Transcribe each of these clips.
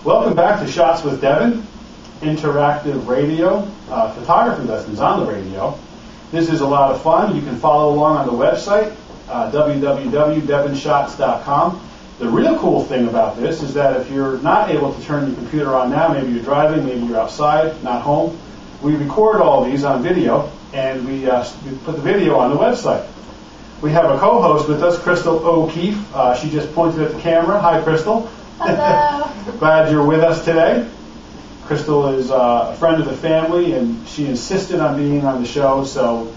Welcome back to Shots with Devin, interactive radio, photography lessons on the radio. This is a lot of fun. You can follow along on the website, www.devinshots.com. The real cool thing about this is that if you're not able to turn your computer on now, maybe you're driving, maybe you're outside, not home, we record all these on video, and we put the video on the website. We have a co-host with us, Crystal O'Keefe. She just pointed at the camera. Hi, Crystal. Hello. Glad you're with us today. Crystal is a friend of the family, and she insisted on being on the show, so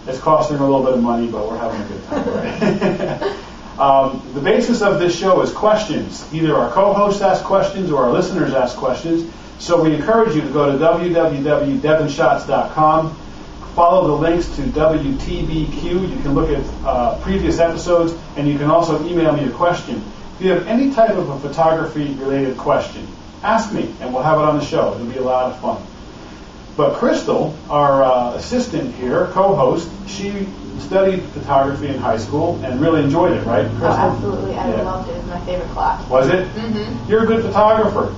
it's costing her a little bit of money, but we're having a good time, right? The basis of this show is questions. Either our co-hosts ask questions or our listeners ask questions. So we encourage you to go to www.devinshots.com. Follow the links to WTBQ. You can look at previous episodes, and you can also email me a question. If you have any type of a photography-related question, ask me, and we'll have it on the show. It'll be a lot of fun. But Crystal, our assistant here, co-host, she studied photography in high school and really enjoyed it, right, Crystal? Oh, absolutely. I loved it. It was my favorite class. Was it? Mm-hmm. You're a good photographer.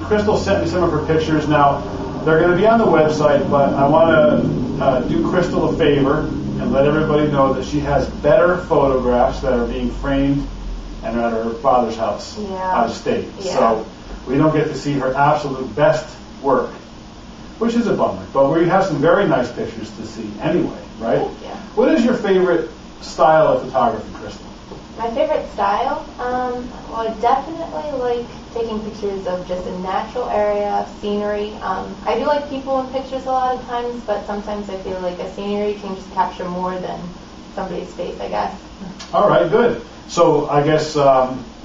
Crystal sent me some of her pictures. Now, they're going to be on the website, but I want to do Crystal a favor and let everybody know that she has better photographs that are being framed and are at her father's house out of state. Yeah. So we don't get to see her absolute best work, which is a bummer. But we have some very nice pictures to see anyway, right? Yeah. What is your favorite style of photography, Crystal? My favorite style? Well, I definitely like taking pictures of just a natural area, scenery. I do like people in pictures a lot of times, but sometimes I feel like a scenery can just capture more than somebody's face, I guess. All right, good. So I guess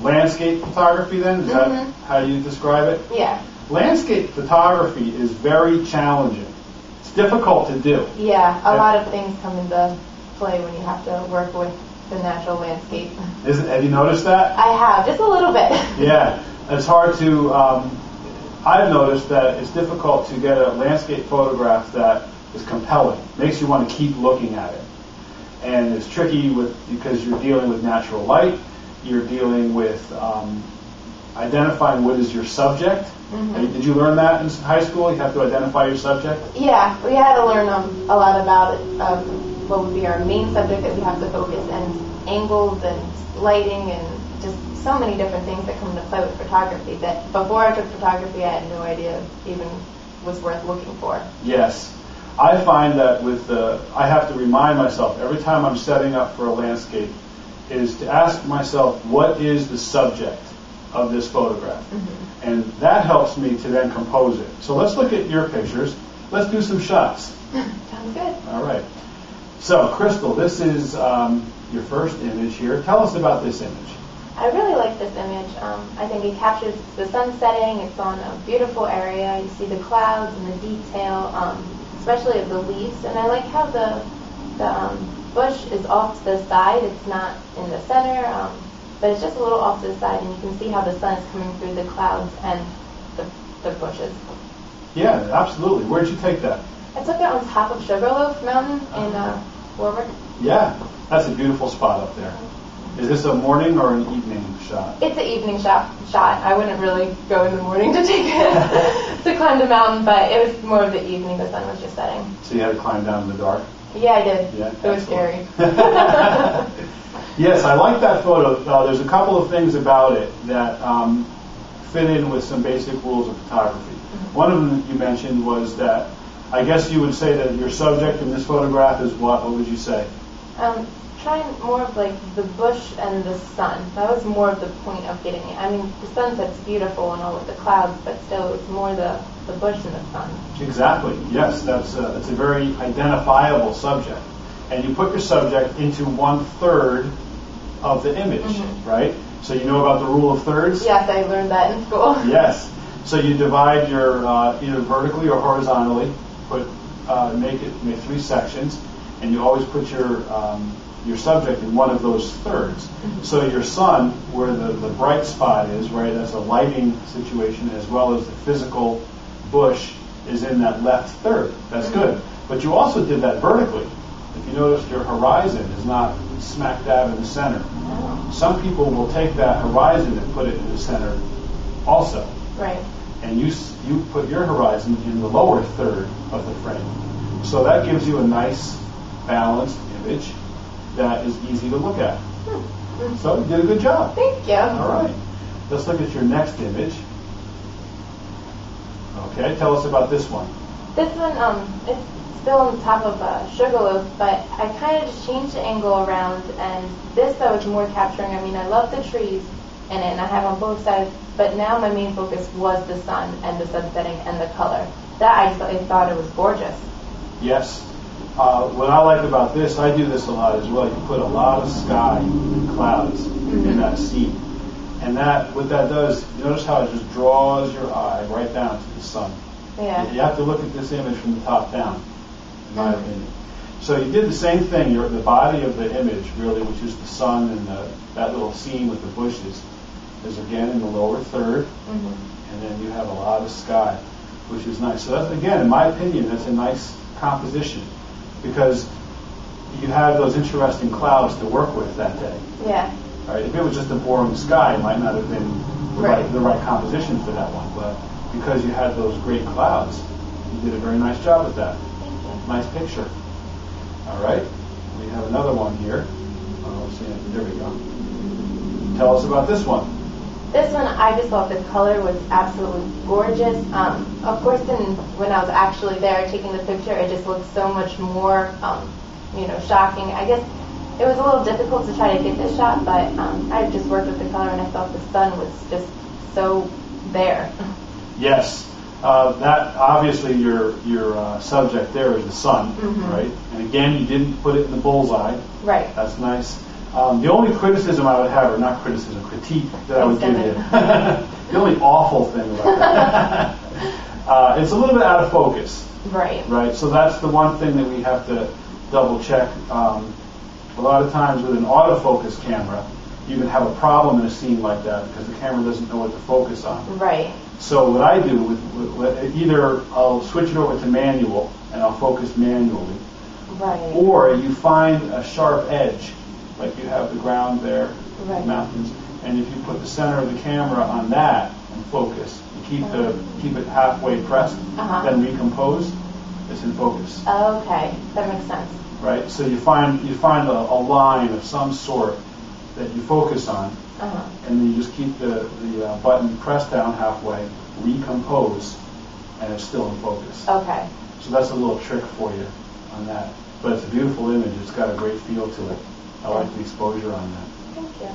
landscape photography then? Is that how you describe it? Yeah. Landscape photography is very challenging. It's difficult to do. Yeah, a lot of things come into play when you have to work with the natural landscape. Have you noticed that? I have, just a little bit. Yeah, it's hard to, I've noticed that it's difficult to get a landscape photograph that is compelling. Makes you want to keep looking at it. And it's tricky because you're dealing with natural light, you're dealing with identifying what is your subject. Mm-hmm. Did you learn that in high school? You have to identify your subject? Yeah, we had to learn a lot about it. What would be our main subject that we have to focus, and angles and lighting and just so many different things that come into play with photography that before I took photography I had no idea even was worth looking for. Yes. I find that I have to remind myself every time I'm setting up for a landscape is to ask myself, what is the subject of this photograph? Mm-hmm. And that helps me to then compose it. So let's look at your pictures. Let's do some shots. Sounds good. All right. So, Crystal, this is your first image here. Tell us about this image. I really like this image. I think it captures the sun setting. It's on a beautiful area. You see the clouds and the detail, especially of the leaves. And I like how the bush is off to the side. It's not in the center, but it's just a little off to the side, and you can see how the sun is coming through the clouds and the bushes. Yeah, absolutely. Where'd you take that? I took it on top of Sugarloaf Mountain in Warwick. Yeah, that's a beautiful spot up there. Is this a morning or an evening shot? It's an evening shot. I wouldn't really go in the morning to take it to climb the mountain, but it was more of the evening. The sun was just setting. So you had to climb down in the dark? Yeah, I did. Yeah, it was scary. Yes, I like that photo. There's a couple of things about it that fit in with some basic rules of photography. Mm-hmm. One of them you mentioned was that I guess you would say that your subject in this photograph is what? What would you say? Trying more of like the bush and the sun. That was more of the point of getting it. I mean, the sunset's beautiful and all with the clouds, but still it's more the bush and the sun. Exactly. Yes, that's a very identifiable subject. And you put your subject into 1/3 of the image, right? So you know about the rule of thirds? Yes, I learned that in school. Yes. So you divide your either vertically or horizontally. Make 3 sections, and you always put your subject in one of those thirds. Mm-hmm. So your sun, where the bright spot is, right, that's a lighting situation, as well as the physical bush is in that left third. That's good. But you also did that vertically. If you notice, your horizon is not smack dab in the center. Oh. Some people will take that horizon and put it in the center also. Right. And you put your horizon in the lower third of the frame. So that gives you a nice, balanced image that is easy to look at. So you did a good job. Thank you. All right. Let's look at your next image. Okay, tell us about this one. This one, it's still on top of a sugarloaf, but I kind of just changed the angle around, and this I was more capturing. I mean, I love the trees in it, and I have on both sides, but now my main focus was the sun and the sun setting and the color. That I thought it was gorgeous. Yes. What I like about this, I do this a lot as well. You put a lot of sky and clouds in that scene. And what that does, you notice how it just draws your eye right down to the sun. Yeah. You have to look at this image from the top down, in my opinion. So you did the same thing. The body of the image, really, which is the sun and that little scene with the bushes, is again in the lower third. And then you have a lot of sky, which is nice. So that's, again, in my opinion, that's a nice composition, because you have those interesting clouds to work with that day. Yeah. All right. If it was just a boring sky, it might not have been the right composition for that one. But because you had those great clouds, you did a very nice job with that. Nice picture. All right. We have another one here. Let's see. There we go. Tell us about this one. This one, I just thought the color was absolutely gorgeous. Of course, when I was actually there taking the picture, it just looked so much more, shocking. I guess it was a little difficult to try to get this shot, but I just worked with the color, and I thought the sun was just so there. Yes. That obviously your subject there is the sun, right? And again, you didn't put it in the bullseye. Right. That's nice. The only criticism I would have, or not criticism, critique that I would give you, the only awful thing about that, it's a little bit out of focus. Right. Right. So that's the one thing that we have to double check. A lot of times with an autofocus camera, you can have a problem in a scene like that because the camera doesn't know what to focus on. Right. So what I do with either I'll switch it over to manual and I'll focus manually, right, or you find a sharp edge, like you have the ground there, right, the mountains, and if you put the center of the camera on that and focus, you keep it halfway pressed, then recompose, it's in focus. Okay, that makes sense. Right. So you find a line of some sort that you focus on, and then you just keep the button pressed down halfway, recompose, and it's still in focus. Okay. So that's a little trick for you on that. But it's a beautiful image. It's got a great feel to it. I like the exposure on that. Thank you.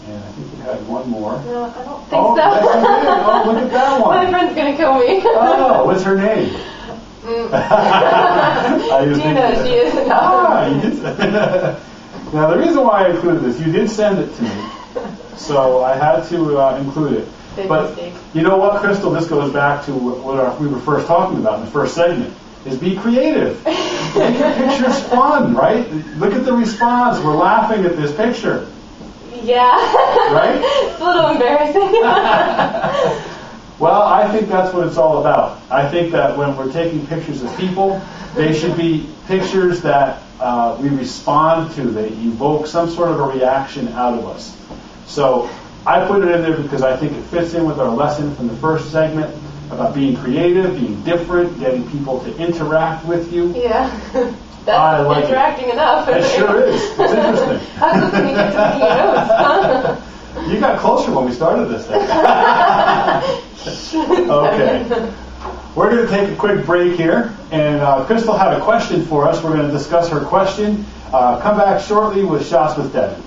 And I think we had one more. No, I don't think so. so. Yes, you did. Oh, look at that one. My friend's going to kill me. Oh, what's her name? Gina, she is not. You did. Now, the reason why I included this, you did send it to me, so I had to include it. Big but mistake. You know what, Crystal? This goes back to what we were first talking about in the first segment, is be creative. Make your pictures fun, right? Look at the response. We're laughing at this picture. Yeah. Right? It's a little embarrassing. Well, I think that's what it's all about. I think that when we're taking pictures of people, they should be pictures that we respond to. They evoke some sort of a reaction out of us. So I put it in there because I think it fits in with our lesson from the first segment about being creative, being different, getting people to interact with you. Yeah. That's like interacting enough. It sure is. It's interesting. I was looking to get to taking notes. You got closer when we started this thing. Okay. We're going to take a quick break here, and Crystal had a question for us. We're going to discuss her question. Come back shortly with Shots with Devin.